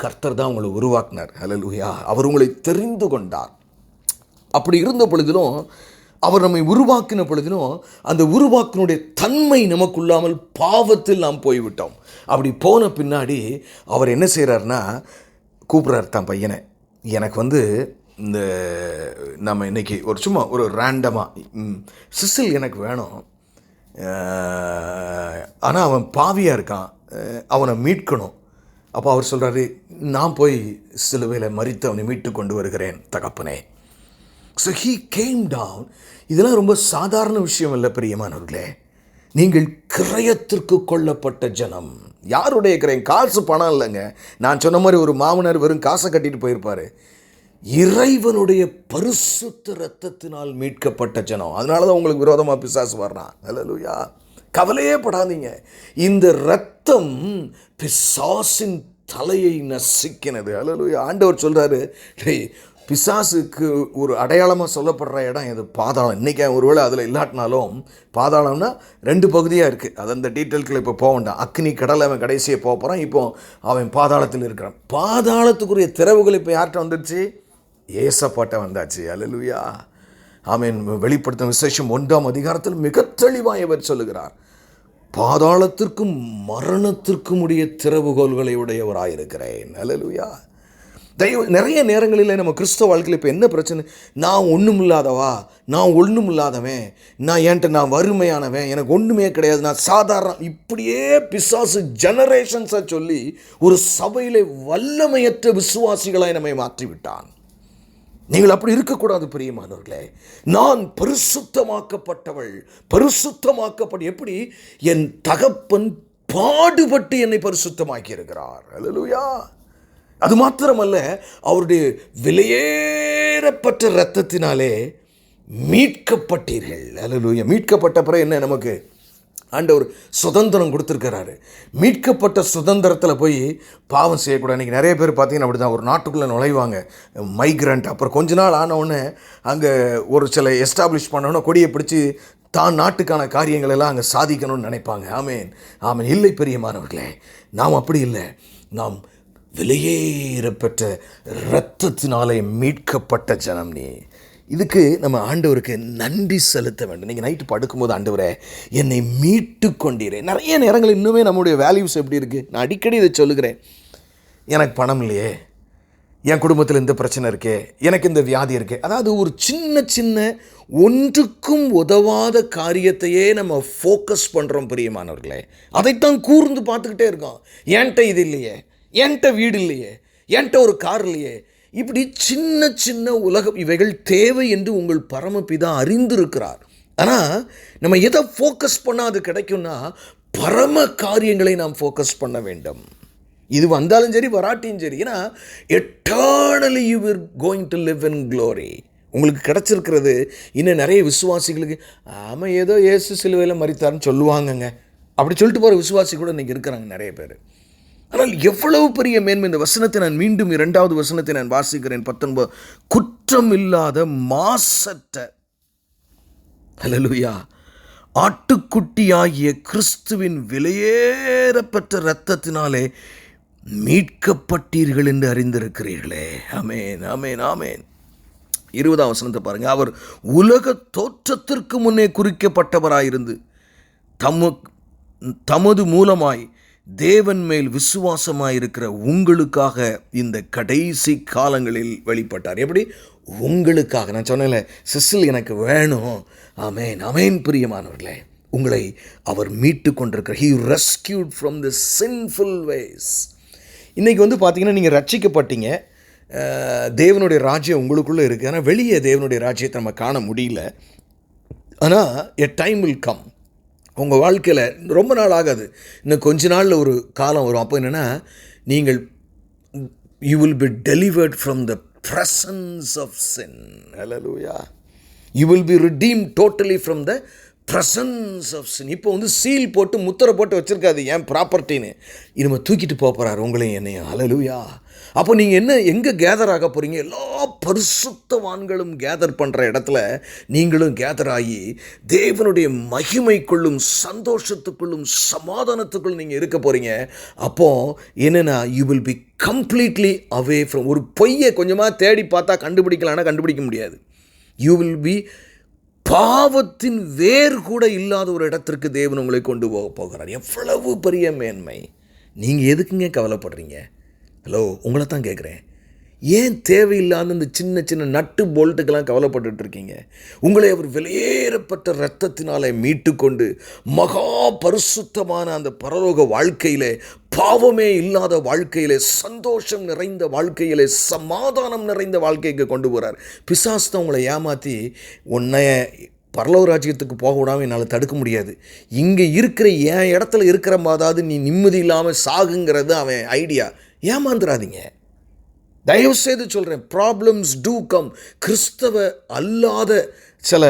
கர்த்தர் தான் உங்களை உருவாக்கினார். அல்லேலூயா. அவர் உங்களை தெரிந்து கொண்டார். அப்படி இருந்த பொழுதிலும், அவர் நம்மை உருவாக்கின பொழுதிலும் அந்த உருவாக்கினுடைய தன்மை நமக்குள்ளாமல் பாவத்தில் நாம் போய்விட்டோம். அப்படி போன பின்னாடி அவர் என்ன செய்கிறார்னா, கூப்பிட்றார் தான் பையனை. எனக்கு வந்து இந்த நம்ம இன்றைக்கி சும்மா ஒரு ரேண்டமாக சிசில் எனக்கு வேணும், ஆனால் அவன் பாவியாக இருக்கான், அவனை மீட்கணும். அப்போ அவர் சொல்கிறாரு, நான் போய் சிலுவையில் மரித்து அவனை மீட்டு கொண்டு வருகிறேன் தகப்பனே. So he came down. இதெல்லாம் ரொம்ப சாதாரண விஷயம் இல்லை பிரியமானவர்களே. நீங்கள் கிரயத்திற்கு கொள்ளப்பட்ட ஜனம். யாருடைய கிரயம்? காசு பணம் இல்லைங்க. நான் சொன்ன மாதிரி ஒரு மாமனார் வெறும் காசை கட்டிட்டு போயிருப்பார். இறைவனுடைய பரிசுத்த இரத்தத்தினால் மீட்கப்பட்ட ஜனம். அதனால தான் உங்களுக்கு விரோதமாக பிசாசு வர்றான். அல்லேலூயா. கவலையே படாதீங்க. இந்த இரத்தம் பிசாசின் தலையை நசுக்கினது. அல்லேலூயா. ஆண்டவர் சொல்கிறாரு, பிசாசுக்கு ஒரு அடையாளமாக சொல்லப்படுற இடம் இது பாதாளம். இன்றைக்கி ஒருவேளை அதில் இல்லாட்டினாலும், பாதாளம்னா 2 பகுதியாக இருக்குது. அது அந்த டீட்டெயில்களை இப்போ போக வேண்டாம். அக்னி கடலை அவன் கடைசியை போக போகிறான். இப்போ அவன் பாதாளத்தில் இருக்கிறான். பாதாளத்துக்குரிய திறவுகள் இப்போ யார்கிட்ட வந்துடுச்சு? ஏசப்பாட்ட வந்தாச்சு. அல்லேலூயா. ஆமென். வெளிப்படுத்தும் விசேஷம் 1ஆம் அதிகாரத்தில் மிக தெளிவாக இவர் சொல்லுகிறார், பாதாளத்திற்கும் மரணத்திற்கும் உடைய திறவுகோல்களை உடையவராயிருக்கிறேன். அல்லேலூயா. நிறைய நேரங்களில் நம்ம கிறிஸ்தவ வாழ்க்கையில் இப்போ என்ன பிரச்சனை? நான் ஒன்றும் இல்லாதவா, நான் ஒன்றும் இல்லாதவன், நான் வறுமையானவன், எனக்கு ஒன்றுமே கிடையாது, நான் சாதாரண, இப்படியே பிசாசு ஜெனரேஷன்ஸை சொல்லி ஒரு சபையில் வல்லமையற்ற விசுவாசிகளாய் நம்மை மாற்றிவிட்டான். நீங்கள் அப்படி இருக்கக்கூடாது பிரியமானவர்களே. நான் பரிசுத்தமாக்கப்பட்டவள், எப்படி? என் தகப்பன் பாடுபட்டு என்னை பரிசுத்தமாக்கி இருக்கிறார். அல்லேலூயா. அது மாத்திரமல்ல, அவருடைய விலையேறப்பட்ட இரத்தத்தினாலே மீட்கப்பட்டீர்கள். அல்லேலூயா. மீட்கப்பட்ட பிறகு என்ன நமக்கு ஆண்டவர் சுதந்திரம் கொடுத்துருக்கிறாரு. மீட்கப்பட்ட சுதந்திரத்தில் போய் பாவம் செய்யக்கூடாது. இன்றைக்கி நிறைய பேர் பார்த்தீங்கன்னா அப்படி தான், ஒரு நாட்டுக்குள்ளே நுழைவாங்க மைக்ரண்ட். அப்புறம் கொஞ்ச நாள் ஆனவுடனே அங்கே ஒரு சில எஸ்டாப்ளிஷ் பண்ணோன்னா கொடியை பிடிச்சி தான் நாட்டுக்கான காரியங்கள் எல்லாம் அங்கே சாதிக்கணும்னு நினைப்பாங்க. ஆமேன். இல்லை பிரியமானவர்களே, நாம் அப்படி இல்லை. நாம் விலையேறப்பெற்ற இரத்தத்தினாலே மீட்கப்பட்ட ஜனம். நீ இதுக்கு நம்ம ஆண்டவருக்கு நன்றி செலுத்த வேண்டும். நீங்கள் நைட்டு படுக்கும்போது, ஆண்டவரே என்னை மீட்டு கொண்டீரே. நிறைய நேரங்கள் இன்னுமே நம்முடைய வேல்யூஸ் எப்படி இருக்குது? நான் அடிக்கடி இதை சொல்லுகிறேன். எனக்கு பணம் இல்லையே, என் குடும்பத்தில் இந்த பிரச்சனை இருக்கே, எனக்கு இந்த வியாதி இருக்கே. அதாவது ஒரு சின்ன சின்ன ஒன்றுக்கும் உதவாத காரியத்தையே நம்ம ஃபோக்கஸ் பண்ணுறோம் பிரியமானவர்களே. அதைத்தான் கூர்ந்து பார்த்துக்கிட்டே இருக்கோம். என்கிட்ட இது இல்லையே, என்கிட்ட வீடு இல்லையே, என்கிட்ட ஒரு கார் இல்லையே. இப்படி சின்ன சின்ன உலகம் இவைகள் தேவை என்று உங்கள் பரமபிதா அறிந்திருக்கிறார். ஆனால் நம்ம எதை ஃபோக்கஸ் பண்ணால் அது கிடைக்கும்னா, பரம காரியங்களை நாம் ஃபோக்கஸ் பண்ண வேண்டும். இது வந்தாலும் சரி வராட்டியும் சரி. ஏன்னா eternally you will going to live in glory. உங்களுக்கு கிடச்சிருக்கிறது. இன்னும் நிறைய விசுவாசிகளுக்கு ஆமாம் ஏதோ இயேசு சிலுவையில் மரித்தார்னு சொல்லுவாங்கங்க, அப்படி சொல்லிட்டு போகிற விசுவாசி கூட இன்றைக்கி இருக்கிறாங்க நிறைய பேர். ஆனால் எவ்வளவு பெரிய மேன்மை! இந்த வசனத்தை நான் மீண்டும் 2வது வசனத்தை நான் வாசிக்கிறேன். 19, குற்றம் இல்லாத மாசற்ற ஹல்லேலூயா ஆட்டுக்குட்டியாகிய கிறிஸ்துவின் விலையேறப்பட்ட இரத்தத்தினாலே மீட்கப்பட்டீர்கள் என்று அறிந்திருக்கிறீர்களே. ஆமேன், ஆமேன், ஆமேன். 20ஆம் வசனத்தை பாருங்கள். அவர் உலக தோற்றத்திற்கு முன்னே குறிக்கப்பட்டவராயிருந்து தமது மூலமாய் தேவன் மேல் விசுவாசமாயிருக்கிற உங்களுக்காக இந்த கடைசி காலங்களில் வெளிப்பட்டார். எப்படி? உங்களுக்காக. நான் சொன்னேன்ல, சிசில் எனக்கு வேணும். ஆமேன், ஆமேன். பிரியமானவர்களே, உங்களை அவர் மீட்டு கொண்டிருக்கிறார். He rescued from the sinful ways. இன்றைக்கி பார்த்தீங்கன்னா, நீங்கள் ரட்சிக்கப்பட்டீங்க, தேவனுடைய ராஜ்யம் உங்களுக்குள்ளே இருக்குது. ஆனால் வெளியே தேவனுடைய ராஜ்யத்தை நம்ம காண முடியல. ஆனால் a time will come. உங்கள் வாழ்க்கையில் ரொம்ப நாள் ஆகாது, இன்னும் கொஞ்ச நாளில் ஒரு காலம் வரும். அப்போ என்னென்னா, நீங்கள் you will be delivered from the presence of sin. Hallelujah. You will be redeemed totally from the presence of sin. இப்போ சீல் போட்டு முத்திரை போட்டு வச்சுருக்காது ஏன் ப்ராப்பர்ட்டின்னு. இனிமேல் தூக்கிட்டு போகிறார் உங்களையும் என்னையும். ஹல்லேலூயா. அப்போ நீங்கள் எங்கே கேதர் ஆக போகிறீங்க? எல்லா பரிசுத்தவான்களும் கேதர் பண்ணுற இடத்துல நீங்களும் கேதர் ஆகி தேவனுடைய மகிமைக்குள்ளும் சந்தோஷத்துக்குள்ளும் சமாதானத்துக்குள்ளும் நீங்கள் இருக்க போகிறீங்க. அப்போது என்னென்னா, you will be completely away from. ஒரு பொய்யை கொஞ்சமாக தேடி பார்த்தா கண்டுபிடிக்கலான்னா கண்டுபிடிக்க முடியாது. யூ வில் பி பாவத்தின் வேர் கூட இல்லாத ஒரு இடத்திற்கு தேவன் உங்களை கொண்டு போகிறார். எவ்வளவு பெரிய மேன்மை! நீங்கள் எதுக்குங்க கவலைப்படுறீங்க? ஹலோ, உங்களை தான் கேட்குறேன். ஏன் தேவையில்லாத இந்த சின்ன சின்ன நட்டு போல்ட்டுக்கெல்லாம் கவலைப்பட்டு இருக்கீங்க? உங்களை அவர் விலையேறப்பட்ட இரத்தத்தினாலே மீட்டு கொண்டு மகா பரிசுத்தமான அந்த பரலோக வாழ்க்கையிலே, பாவமே இல்லாத வாழ்க்கையிலே, சந்தோஷம் நிறைந்த வாழ்க்கையிலே, சமாதானம் நிறைந்த வாழ்க்கைக்கு கொண்டு போகிறார். பிசாசு தான் உங்களை ஏமாற்றி உன்னை பரலோக ராஜ்யத்துக்கு போக விடாமல் என்னால் தடுக்க முடியாது, இங்கே இருக்கிற என் இடத்துல இருக்கிற மாதாவது நீ நிம்மதி இல்லாமல் சாகுங்கிறது அவன் ஐடியா. ஏமாந்துடாதீங்க, தயவு செய்து சொல்கிறேன். Problems do come. கிறிஸ்தவ அல்லாத சில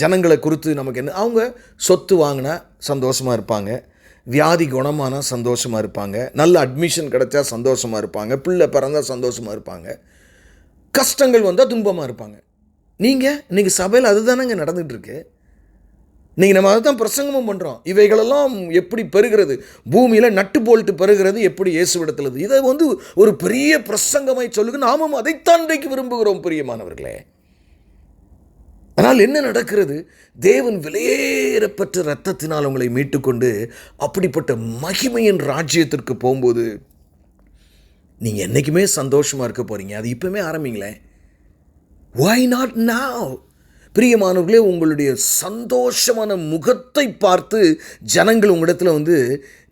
ஜனங்களை குறித்து நமக்கு என்ன, அவங்க சொத்து வாங்கினா சந்தோஷமாக இருப்பாங்க, வியாதி குணமானால் சந்தோஷமாக இருப்பாங்க, நல்ல அட்மிஷன் கிடைச்சா சந்தோஷமாக இருப்பாங்க, பிள்ளை பிறந்தால் சந்தோஷமாக இருப்பாங்க, கஷ்டங்கள் வந்தால் துன்பமாக இருப்பாங்க. நீங்கள் இன்றைக்கி சபையில் அதுதானங்க நடந்துகிட்ருக்கு. இன்றைக்கி நம்ம அதை தான் பிரசங்கமும் பண்ணுறோம். இவைகளெல்லாம் எப்படி பெறுகிறது? பூமியில் நட்டு போல்ட்டு பெறுகிறது எப்படி? இயேசுவிடத்தில். இதை ஒரு பெரிய பிரசங்கமாய் சொல்லுங்க. நாமும் அதைத்தான் இன்றைக்கு விரும்புகிறோம் பிரியமானவர்களே. ஆனால் என்ன நடக்கிறது? தேவன் விலையேறப்பட்ட இரத்தத்தினால் உங்களை மீட்டுக்கொண்டு அப்படிப்பட்ட மகிமையின் ராஜ்யத்திற்கு போகும்போது நீங்கள் என்றைக்குமே சந்தோஷமாக இருக்க போகிறீங்க. அது இப்போவுமே ஆரம்பிங்களேன். Why not now? பிரியமானவர்களே, உங்களுடைய சந்தோஷமான முகத்தை பார்த்து ஜனங்கள் உங்களிடத்தில்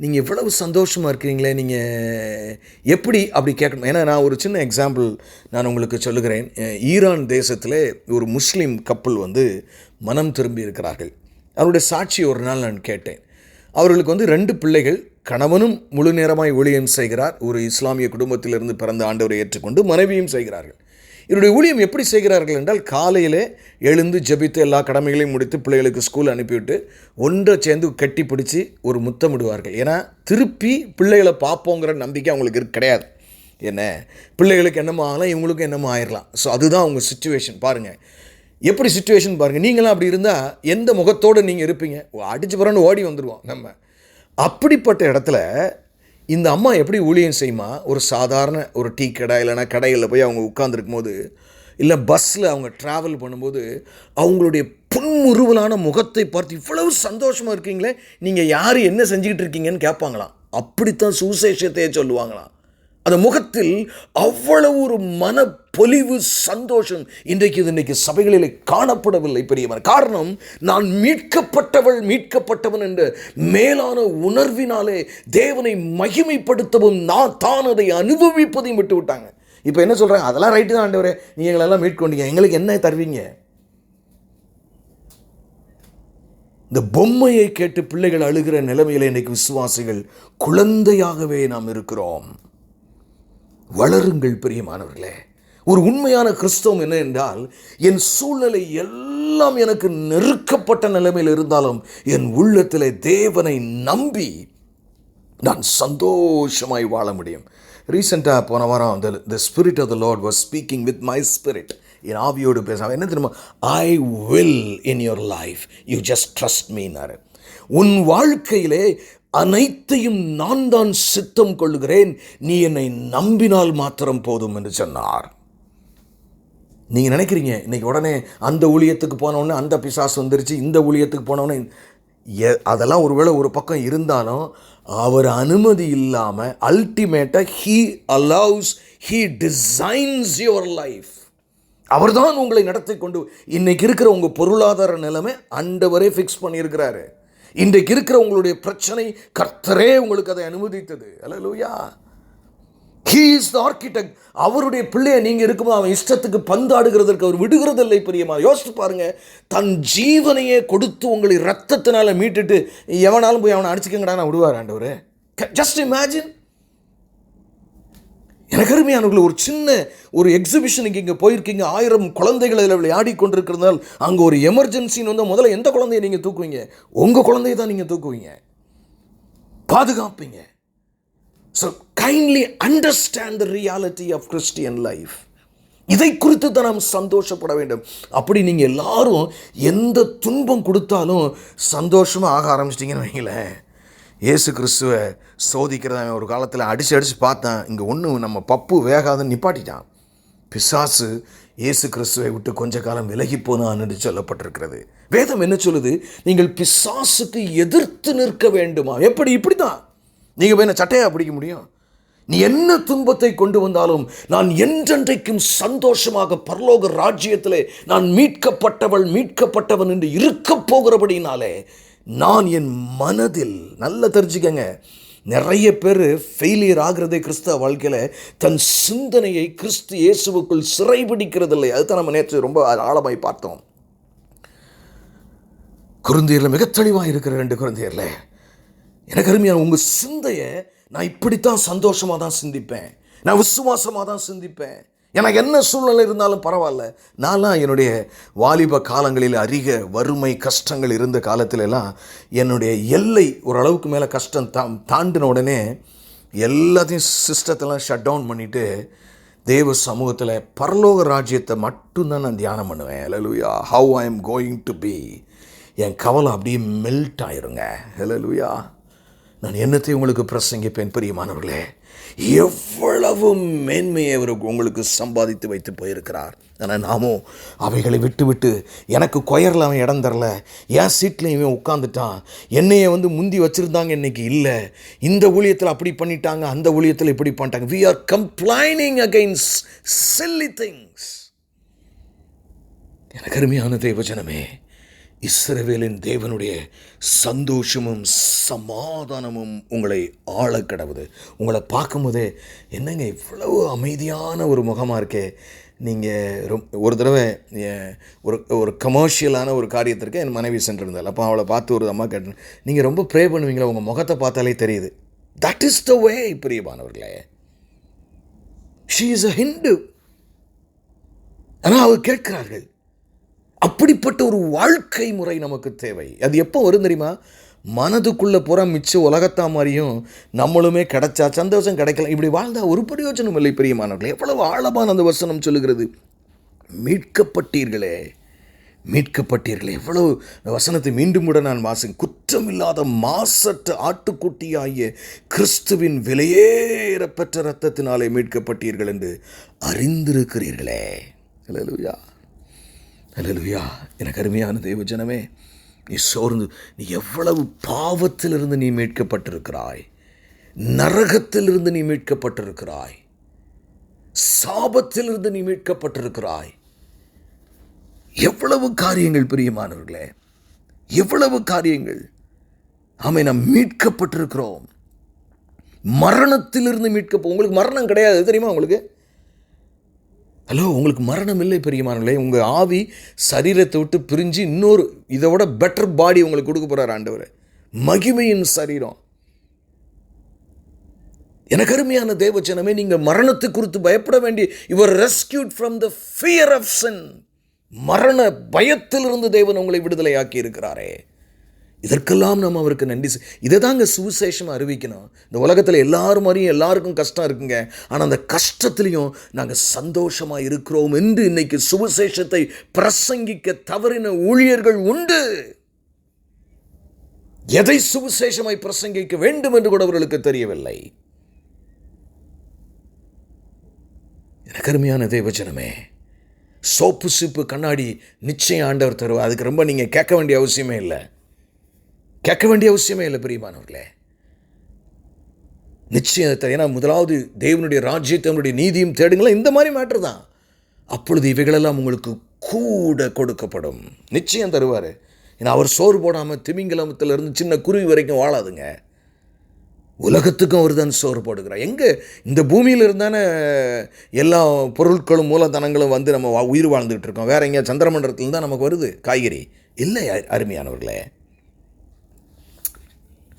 நீங்கள் எவ்வளவு சந்தோஷமாக இருக்கிறீங்களே, நீங்கள் எப்படி அப்படி கேட்கணும். ஏன்னா நான் ஒரு சின்ன எக்ஸாம்பிள் நான் உங்களுக்கு சொல்லுகிறேன். ஈரான் தேசத்தில் ஒரு முஸ்லீம் கப்பல் மனம் திரும்பி இருக்கிறார்கள். அவருடைய சாட்சி ஒரு நாள் நான் கேட்டேன். அவர்களுக்கு 2 பிள்ளைகள், கணவனும் முழு நேரமாய் ஊழியம் செய்கிறார், ஒரு இஸ்லாமிய குடும்பத்திலிருந்து பிறந்த ஆண்டவரை ஏற்றுக்கொண்டு மனைவியும் செய்கிறார்கள். இவருடைய ஊழியம் எப்படி செய்கிறார்கள் என்றால், காலையில் எழுந்து ஜெபித்து எல்லா கடமைகளையும் முடித்து பிள்ளைகளுக்கு ஸ்கூல் அனுப்பிவிட்டு ஒன்றை சேர்ந்து கட்டி பிடிச்சி ஒரு முத்தமிடுவார்கள். ஏன்னா திருப்பி பிள்ளைகளை பார்ப்போங்கிற நம்பிக்கை அவங்களுக்கு கிடையாது. என்ன, பிள்ளைகளுக்கு என்னமோ ஆகலாம், இவங்களுக்கும் என்னமோ ஆயிடலாம். ஸோ அதுதான் அவங்க சிச்சுவேஷன். பாருங்கள் எப்படி சிச்சுவேஷன் பாருங்கள். நீங்களாம் அப்படி இருந்தால் எந்த முகத்தோடு நீங்கள் இருப்பீங்க? அடிச்சு புறன்னு ஓடி வந்துடுவோம் நம்ம. அப்படிப்பட்ட இடத்துல இந்த அம்மா எப்படி ஊழியம் செய்யுமா? ஒரு சாதாரண ஒரு டீ கடை இல்லைனா கடையில் போய் அவங்க உட்காந்துருக்கும் போது, இல்லை பஸ்ஸில் அவங்க ட்ராவல் பண்ணும்போது அவங்களுடைய புன்முறுவலான முகத்தை பார்த்து இவ்வளவு சந்தோஷமாக இருக்கீங்களே, நீங்கள் யார் என்ன செஞ்சுக்கிட்டு இருக்கீங்கன்னு கேட்பாங்களாம். அப்படித்தான் சுவிசேஷத்தையே சொல்லுவாங்களாம். அந்த முகத்தில் அவ்வளவு ஒரு மனப்பொலிவு, சந்தோஷம் இன்றைக்கு சபைகளிலே காணப்படவில்லை பெரியவன். காரணம், நான் மீட்கப்பட்டவன் என்ற மேலான உணர்வினாலே தேவனை மகிமைப்படுத்தவும் நான் தான் அதை அனுபவிப்பதையும் விட்டு விட்டாங்க. இப்போ என்ன சொல்கிறாங்க? அதெல்லாம் ரைட்டு தான் ஆண்டவரே, நீங்கள் எங்களெல்லாம் மீட்கொண்டீங்க, எங்களுக்கு என்ன தருவீங்க? இந்த பொம்மையை கேட்டு பிள்ளைகள் அழுகிற நிலைமையில் இன்றைக்கு விசுவாசிகள் குழந்தையாகவே நாம் இருக்கிறோம். வளருங்கள் பிரியமானவர்களே. ஒரு உண்மையான கிறிஸ்தவம் என்ன என்றால், என் சூழ்நிலை எல்லாம் எனக்கு நெருக்கப்பட்ட நிலைமையில் இருந்தாலும் என் உள்ளத்தில் தேவனை நம்பி நான் சந்தோஷமாய் வாழ முடியும். ரீசெண்டாக போன வாரம் the spirit of the Lord was speaking with my spirit. என் ஆவியோடு பேச என்ன தெரியுமா? I will in your life, you just trust me. உன் வாழ்க்கையிலே அனைத்தையும் நான் தான் சித்தம் கொள்ளுகிறேன், நீ என்னை நம்பினால் மாத்திரம் போதும் என்று சொன்னார். நீங்கள் நினைக்கிறீங்க இன்னைக்கு உடனே அந்த ஊழியத்துக்கு போனவுடனே அந்த பிசாசு வந்துருச்சு, இந்த ஊழியத்துக்கு போனவுடனே அதெல்லாம் ஒருவேளை ஒரு பக்கம் இருந்தாலும் அவர் அனுமதி இல்லாமல் அல்டிமேட்டாக he designs your life. அவர் தான் உங்களை நடத்தி கொண்டு இன்னைக்கு இருக்கிற உங்கள் பொருளாதார நிலைமை ஆண்டவரே ஃபிக்ஸ் பண்ணியிருக்கிறாரு. இன்றைக்கு இருக்கிற உங்களுடைய பிரச்சனை கர்த்தரே உங்களுக்கு அதை அனுமதித்தது. அல்லேலூயா. He is the architect. அவருடைய பிள்ளையை நீங்கள் இருக்கும்போது அவன் இஷ்டத்துக்கு பந்தாடுகிறதற்கு அவர் விடுகிறதில்லை பிரியமா. யோசித்து பாருங்க, தன் ஜீவனையே கொடுத்து உங்களை ரத்தத்தினால மீட்டுட்டு எவனாலும் போய் அவனை அடிச்சுக்கங்கடா நான் விடுவார் ஆண்டவர். Just imagine. எனக்கு அருமையானவர்கள், ஒரு சின்ன ஒரு எக்ஸிபிஷனுக்கு இங்கே போயிருக்கீங்க, 1000 குழந்தைகள் அதில் விளையாடி கொண்டிருக்கிறதால் அங்கே ஒரு எமர்ஜென்சின்னு வந்து முதல்ல எந்த குழந்தையை நீங்கள் தூக்குவீங்க? உங்கள் குழந்தையை தான் நீங்கள் தூக்குவீங்க, பாதுகாப்பீங்க. So kindly understand the reality of Christian life. இதை குறித்து தான் நாம் சந்தோஷப்பட வேண்டும். அப்படி நீங்கள் எல்லாரும் எந்த துன்பம் கொடுத்தாலும் சந்தோஷமாக ஆக ஆரம்பிச்சிட்டிங்கன்னு வைங்களேன். இயேசு கிறிஸ்துவை சோதிக்கிறத ஒரு காலத்தில் அடித்து பார்த்தேன். இங்கே ஒன்றும் நம்ம பப்பு வேகாதுன்னு நிப்பாட்டிட்டான். பிசாசு இயேசு கிறிஸ்துவை விட்டு கொஞ்ச காலம் விலகி போனான் என்று சொல்லப்பட்டிருக்கிறது. வேதம் என்ன சொல்லுது? நீங்கள் பிசாசுக்கு எதிர்த்து நிற்க வேண்டுமா? எப்படி? இப்படி தான் நீங்கள் போய் சட்டையாக பிடிக்க முடியும்? நீ என்ன துன்பத்தை கொண்டு வந்தாலும் நான் என்றென்றைக்கும் சந்தோஷமாக பரலோக ராஜ்யத்திலே நான் மீட்கப்பட்டவன் என்று இருக்க போகிறபடினாலே நான் என் மனதில், நல்ல தெரிஞ்சுக்கங்க, நிறைய பேர் ஃபெயிலியர் ஆகிறதே கிறிஸ்தவ வாழ்க்கையில் தன் சிந்தனையை கிறிஸ்து இயேசுவுக்குள் சிறைபிடிக்கிறதில்லை. அதுதான் நம்ம நேற்று ரொம்ப ஆழமாய் பார்த்தோம். கொரிந்தியரில் மிக தெளிவாக இருக்கிற 2 கொரிந்தியரில் எனக்கு அருமையான உங்கள் சிந்தையை நான் இப்படித்தான் சந்தோஷமாக தான் சிந்திப்பேன், நான் விசுவாசமாக தான் சிந்திப்பேன், எனக்கு என்ன சூழ்நிலை இருந்தாலும் பரவாயில்ல. நான்லாம் என்னுடைய வாலிப காலங்களில் அதிக வறுமை கஷ்டங்கள் இருந்த காலத்திலெல்லாம் என்னுடைய எல்லை ஓரளவுக்கு மேலே கஷ்டம் தாண்டின உடனே எல்லாத்தையும் சிஸ்டத்தெல்லாம் ஷட் டவுன் பண்ணிவிட்டு தேவ சமூகத்தில் பரலோக ராஜ்யத்தை மட்டும்தான் நான் தியானம் பண்ணுவேன். ஹல்லேலூயா. How I am going to be. என் கவலை அப்படியே மெல்ட் ஆயிருங்க. ஹல்லேலூயா. நான் என்னத்தை உங்களுக்கு பிரசங்கிப்பேன் பிரியமானவர்களே. எவ்வளவு மேன்மையை அவர் உங்களுக்கு சம்பாதித்து வைத்து போயிருக்கிறார். ஆனால் நாமும் அவைகளை விட்டு எனக்கு கொயரில் அவன் இடம் தரல, என் சீட்டில் இவன் உட்காந்துட்டான், என்னையை முந்தி வச்சுருந்தாங்க, இன்றைக்கி இல்லை, இந்த ஊழியத்தில் அப்படி பண்ணிட்டாங்க, அந்த ஊழியத்தில் இப்படி பண்ணிட்டாங்க. we are complaining against silly things. எனக்கு அருமையான தேவஜனமே, இஸ்ரவேலின் தேவனுடைய சந்தோஷமும் சமாதானமும் உங்களை ஆள கடவுது. உங்களை பார்க்கும்போதே என்னங்க இவ்வளவு அமைதியான ஒரு முகமாக இருக்கே. நீங்கள் ஒரு தடவை ஒரு கமர்ஷியலான ஒரு காரியத்திற்கு என் மனைவி சென்றிருந்தாள். அப்போ அவளை பார்த்து ஒரு அம்மா கேட்டேன், நீங்கள் ரொம்ப ப்ரே பண்ணுவீங்களா? உங்கள் முகத்தை பார்த்தாலே தெரியுது. தட் இஸ் த வே. பிரியமானவர்களே, ஷீ இஸ் அ ஹிந்து. ஆனால் அவர் கேட்கிறார்கள், அப்படிப்பட்ட ஒரு வாழ்க்கை முறை நமக்கு தேவை. அது எப்போ வரும் தெரியுமா? மனதுக்குள்ளே புற மிச்ச உலகத்தா மாதிரியும் நம்மளுமே கிடைச்சா சந்தோஷம், கிடைக்கலாம், இப்படி வாழ்ந்தால் ஒரு பிரயோஜனம் இல்லை. பிரியமானவர்களே, எவ்வளவு ஆழமான அந்த வசனம் சொல்லுகிறது. மீட்கப்பட்டீர்களே, மீட்கப்பட்டீர்கள். எவ்வளவு வசனத்தை மீண்டும் கூட நான் குற்றமில்லாத மாசற்ற ஆட்டுக்குட்டியாகிய கிறிஸ்துவின் விலையேறப்பெற்ற இரத்தத்தினாலே மீட்கப்பட்டீர்கள் என்று அறிந்திருக்கிறீர்களே. அல்லேலூயா, அல்லேலூயா. எனக்கு அருமையான தேவஜனமே, நீ சோர்ந்து, நீ எவ்வளவு பாவத்திலிருந்து நீ மீட்கப்பட்டிருக்கிறாய், நரகத்திலிருந்து நீ மீட்கப்பட்டிருக்கிறாய், சாபத்திலிருந்து நீ மீட்கப்பட்டிருக்கிறாய். எவ்வளவு காரியங்கள் பிரியமானவர்களே, எவ்வளவு காரியங்கள். ஆமென், நாம் மீட்கப்பட்டிருக்கிறோம். மரணத்திலிருந்து உங்களுக்கு மரணம் கிடையாது தெரியுமா? உங்களுக்கு ஹலோ, உங்களுக்கு மரணம் இல்லை பிரியமானவர்களே. உங்கள் ஆவி சரீரத்தை விட்டு பிரிஞ்சு இன்னொரு இதை விட பெட்டர் பாடி உங்களுக்கு கொடுக்க போகிறார் ஆண்டவர், மகிமையின் சரீரம். எனக்கு அருமையான தேவஜனமே, நீங்கள் மரணத்தை குறித்து பயப்பட வேண்டிய, you are rescued from the fear of sin. மரண பயத்திலிருந்து தேவன் உங்களை விடுதலையாக்கி இருக்கிறாரே. இதற்கெல்லாம் நாம் அவருக்கு நன்றி. இதை தாங்க சுவிசேஷம் அறிவிக்கணும். இந்த உலகத்தில் எல்லாரும் மாதிரியும் எல்லாருக்கும் கஷ்டம் இருக்குங்க. ஆனால் அந்த கஷ்டத்துலையும் நாங்கள் சந்தோஷமாக இருக்கிறோம் என்று இன்னைக்கு சுவிசேஷத்தை பிரசங்கிக்க தவறின ஊழியர்கள் உண்டு. எதை சுவிசேஷமாய் பிரசங்கிக்க வேண்டும் என்று கூட அவர்களுக்கு தெரியவில்லை. எனக்கு அருமையான தேவஜனமே, சோப்பு சீப்பு கண்ணாடி நிச்சயம் ஆண்டவர் தருவார். அதுக்கு ரொம்ப நீங்கள் கேட்க வேண்டிய அவசியமே இல்லை, கேட்க வேண்டிய அவசியமே இல்லை பிரியமானவர்களே. நிச்சயம். ஏன்னா முதலாவது தேவனுடைய ராஜ்யத்தினுடைய நீதியும் தேடுங்களா, இந்த மாதிரி மேட்டர் தான். அப்பொழுது இவைகளெல்லாம் உங்களுக்கு கூட கொடுக்கப்படும். நிச்சயம் தருவார். ஏன்னா அவர் சோறு போடாமல் திமிங்கலத்திலிருந்து சின்ன குருவி வரைக்கும் வாழாதுங்க. உலகத்துக்கும் அவர் தான் சோறு போடுகிறார். எங்கே இந்த பூமியில் இருந்தானே எல்லா பொருட்களும் மூலதனங்களும் வந்து நம்ம உயிர் வாழ்ந்துகிட்டு இருக்கோம். வேற எங்கேயா சந்திரமண்டலத்தில் தான் நமக்கு வருது காய்கறி இல்லை. அருமையானவர்களே,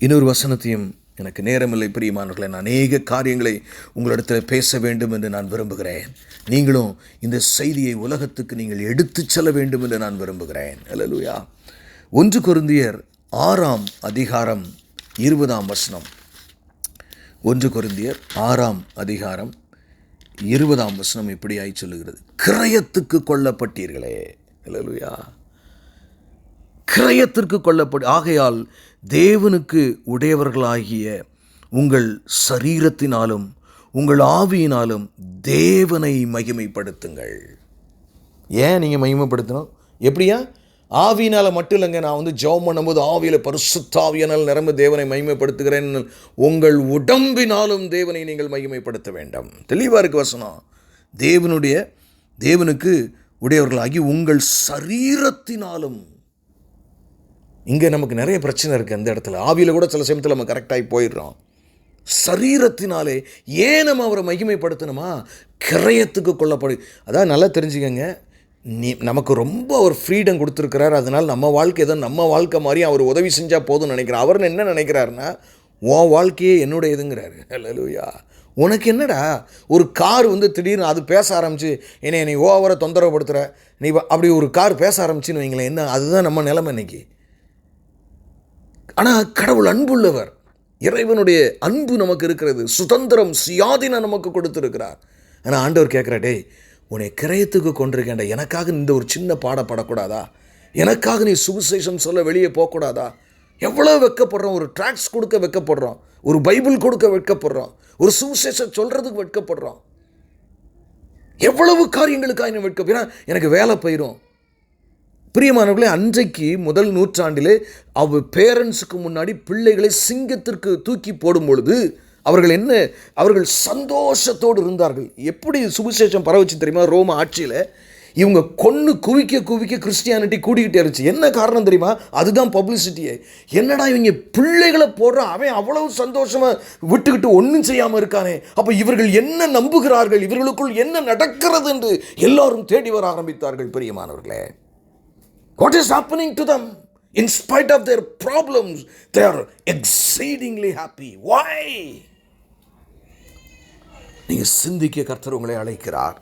இன்னொரு வசனத்தையும், எனக்கு நேரமில்லை பிரியமானவர்களே, நான் அநேக காரியங்களை உங்களிடத்தில் பேச வேண்டும் என்று நான் விரும்புகிறேன். நீங்களும் இந்த செய்தியை உலகத்துக்கு நீங்கள் எடுத்து செல்ல வேண்டும் என்று நான் விரும்புகிறேன். அல்லேலூயா. 1 கொரிந்தியர் 6ஆம் அதிகாரம் 20ஆம் வசனம். 1 கொரிந்தியர் 6ஆம் அதிகாரம் 20ஆம் வசனம் இப்படியாய் சொல்லுகிறது, கிரயத்துக்கு கொல்லப்பட்டீர்களே. அல்லேலூயா. கிரயத்திற்கு ஆகையால் தேவனுக்கு உடையவர்களாகிய உங்கள் சரீரத்தினாலும் உங்கள் ஆவியினாலும் தேவனை மகிமைப்படுத்துங்கள். ஏன் நீங்கள் மகிமைப்படுத்தணும்? எப்படியா? ஆவியினால் மட்டும் இல்லைங்க. நான் ஜெபம் பண்ணும்போது ஆவியில் பரிசுத்த ஆவியினால் நிரம்ப தேவனை மகிமைப்படுத்துகிறேன். உங்கள் உடம்பினாலும் தேவனை நீங்கள் மகிமைப்படுத்த வேண்டும். தெளிவாக இருக்கு வசனம். தேவனுக்கு உடையவர்களாகி உங்கள் சரீரத்தினாலும். இங்கே நமக்கு நிறைய பிரச்சனை இருக்குது அந்த இடத்துல. ஆவியில் கூட சில சமயத்தில் நம்ம கரெக்டாகி போயிடுறோம். சரீரத்தினாலே ஏன் நம்ம அவரை மகிமைப்படுத்தணுமா? கிரயத்துக்கு கொல்லப்படு. அதான் நல்லா தெரிஞ்சுக்கங்க, நமக்கு ரொம்ப ஒரு ஃப்ரீடம் கொடுத்துருக்கிறார். அதனால் நம்ம வாழ்க்கை ஏதோ நம்ம வாழ்க்கை மாதிரி அவர் உதவி செஞ்சால் போதும்னு நினைக்கிறார். அவர் என்ன நினைக்கிறாருன்னா, உன் வாழ்க்கையே என்னுடைய இதுங்கிறாரு. அல்லேலூயா. உனக்கு என்னடா, ஒரு கார் திடீர்னு அது பேச ஆரம்பிச்சு, என்னை ஓவரை தொந்தரவுப்படுத்துகிற நீ அப்படி ஒரு கார் பேச ஆரம்பிச்சுன்னு வைங்களேன், என்ன அதுதான் நம்ம நிலைமை இன்னைக்கு. ஆனால் கடவுள் அன்புள்ளவர். இறைவனுடைய அன்பு நமக்கு இருக்கிறது. சுதந்திரம் சுயாதீனம் நமக்கு கொடுத்துருக்கிறார். ஆனால் ஆண்டவர் கேட்குறா, டேய் உன்னை கிரயத்துக்கு கொண்டிருக்கேன்டா, எனக்காக இந்த ஒரு சின்ன பாடப்படக்கூடாதா? எனக்காக நீ சுவிசேஷம் சொல்ல வெளியே போகக்கூடாதா? எவ்வளோ வெட்கப்படுறோம். ஒரு ட்ராக்ஸ் கொடுக்க வெட்கப்படுறோம், ஒரு பைபிள் கொடுக்க வெட்கப்படுறோம், ஒரு சுவிசேஷம் சொல்கிறதுக்கு வெட்கப்படுறோம். எவ்வளவு காரியங்களுக்காக வெட்கப்பா. எனக்கு வேலை போயிடும். பிரியமானவர்களே, அன்றைக்கு முதல் நூற்றாண்டிலே பேரண்ட்ஸுக்கு முன்னாடி பிள்ளைகளை சிங்கத்திற்கு தூக்கி போடும் பொழுது அவர்கள் சந்தோஷத்தோடு இருந்தார்கள். எப்படி சுவிசேஷம் பரவச்சு தெரியுமா? ரோம ஆட்சியில் இவங்க குவிக்க கிறிஸ்டியானிட்டி கூடிக்கிட்டே இருந்துச்சு. என்ன காரணம் தெரியுமா? அதுதான் பப்ளிசிட்டியே. என்னடா இவங்க பிள்ளைகளை போடுற, அவன் அவ்வளவு சந்தோஷமாக விட்டுக்கிட்டு ஒன்றும் செய்யாமல் இருக்கானே, அப்போ இவர்கள் என்ன நம்புகிறார்கள், இவர்களுக்குள் என்ன நடக்கிறது என்று எல்லாரும் தேடி வர ஆரம்பித்தார்கள். பிரியமானவர்களே, what is happening to them? In spite of their problems, they are exceedingly happy. Why? நீங்கள் சிந்திக்க கர்த்தர் உங்களை அழைக்கிறார்.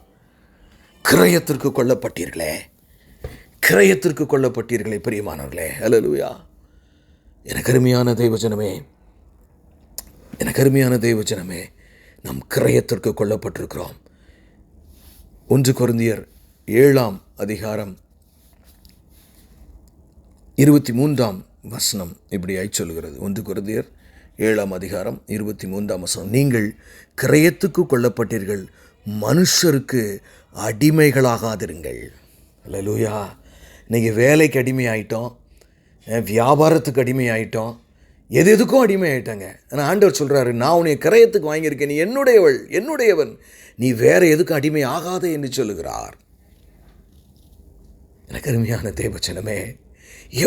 கிரயத்திற்கு கொல்லப்பட்டீர்களே, கிரயத்திற்கு கொல்லப்பட்டீர்களே பிரியமானவர்களே. அல்லேலூயா. எனக்கு அருமையான தேவஜனமே, நாம் கிரயத்திற்கு கொல்லப்பட்டிருக்கிறோம். 1 கொரிந்தியர் 7ஆம் அதிகாரம் 23ஆம் வசனம் இப்படியாய் சொல்கிறது. 1 கொரிந்தியர் 7ஆம் அதிகாரம் 23ஆம் வசனம். நீங்கள் கிரயத்துக்கு கொள்ளப்பட்டீர்கள், மனுஷருக்கு அடிமைகளாகாதிருங்கள். அல்லேலூயா. இன்றைக்கி வேலைக்கு அடிமை ஆகிட்டோம், வியாபாரத்துக்கு அடிமை ஆகிட்டோம், எதுக்கும் அடிமை ஆகிட்டாங்க. ஆனால் ஆண்டவர் சொல்கிறாரு, நான் உன்னை கிரயத்துக்கு வாங்கியிருக்கேன், நீ என்னுடையவள், என்னுடையவன், நீ வேறு எதுக்கும் அடிமை ஆகாதே என்று சொல்லுகிறார். எனக்கு அருமையான தேவச்சனமே,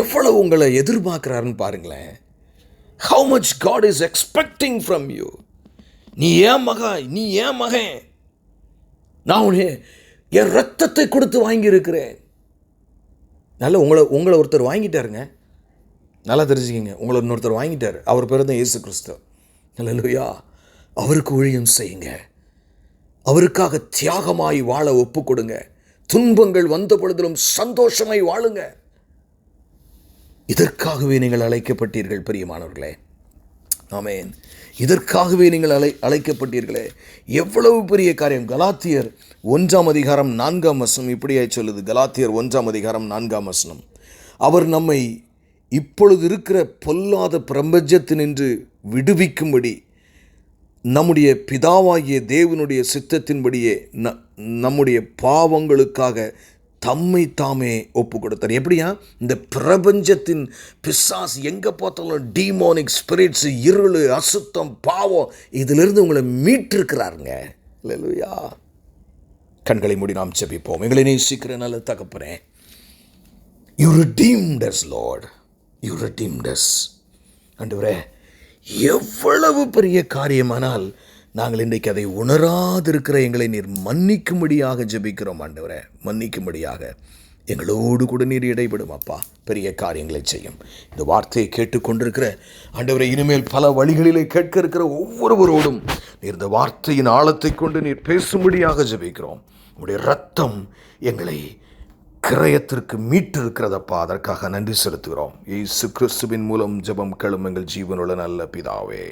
எவ்வளவு உங்களை எதிர்பார்க்குறாருன்னு பாருங்களேன். How much God is expecting from you. நீ ஏன் மகன், நீ ஏன் மகன், நான் உன்னை என் ரத்தத்தை கொடுத்து வாங்கியிருக்கிறேன். உங்களை ஒருத்தர் வாங்கிட்டாருங்க, நல்லா தெரிஞ்சுக்கிங்க. உங்களை இன்னொருத்தர் வாங்கிட்டார், அவர் பேர் தான் இயேசு கிறிஸ்து. அல்லேலூயா. அவருக்கு ஊழியம் செய்யுங்க, அவருக்காக தியாகமாய் வாழ ஒப்பு கொடுங்க. துன்பங்கள் வந்த பொழுதிலும் சந்தோஷமாய் வாழுங்க. இதற்காகவே நீங்கள் அழைக்கப்பட்டீர்கள் பிரியமானவர்களே. ஆமென். இதற்காகவே நீங்கள் அழைக்கப்பட்டீர்களே. எவ்வளவு பெரிய காரியம். கலாத்தியர் 1ஆம் அதிகாரம் 4ஆம் வசனம் இப்படியாய் சொல்லுது. கலாத்தியர் 1ஆம் அதிகாரம் 4ஆம் வசனம். அவர் நம்மை இப்பொழுது இருக்கிற பொல்லாத பிரபஞ்சத்தினின்று விடுவிக்கும்படி நம்முடைய பிதாவாகிய தேவனுடைய சித்தத்தின்படியே நம்முடைய பாவங்களுக்காக தம்மை தாமே ஒப்பு கொடுத்தார். எப்படியா? இந்த பிரபஞ்சத்தின் பிசாசு எங்கே பார்த்தாலும் டீமோனிக் ஸ்பிரிட்ஸ், இருள், அசுத்தம், பாவம், இதிலிருந்து உங்களை மீட்டிருக்கிறாருங்க. அல்லேலூயா. கண்களை மூடி நாம் ஜெபிப்போம். எங்களை நேசிக்கிற நல்ல தகப்பனே, you redeemed us Lord, you redeemed us. ஆண்டவரே, எவ்வளவு பெரிய காரியமானால் நாங்கள் இன்றைக்கு அதை உணராதிருக்கிற எங்களை நீர் மன்னிக்கும்படியாக ஜெபிக்கிறோம். ஆண்டவரே, மன்னிக்கும்படியாக எங்களோடு கூட நீர் இடைபடும் அப்பா. பெரிய காரியங்களை செய்யும். இந்த வார்த்தையை கேட்டுக்கொண்டிருக்கிற ஆண்டவரே, இனிமேல் பல வழிகளிலே கேட்க இருக்கிற ஒவ்வொருவரோடும் நீர் இந்த வார்த்தையின் ஆழத்தை கொண்டு நீர் பேசும்படியாக ஜெபிக்கிறோம். உங்களுடைய ரத்தம் எங்களை கிரயத்திற்கு மீட்டிருக்கிறதப்பா. அதற்காக நன்றி செலுத்துகிறோம். இயேசு கிறிஸ்துவின் மூலம் ஜெபம் கேளும் எங்கள் ஜீவனுள்ள நல்ல பிதாவே.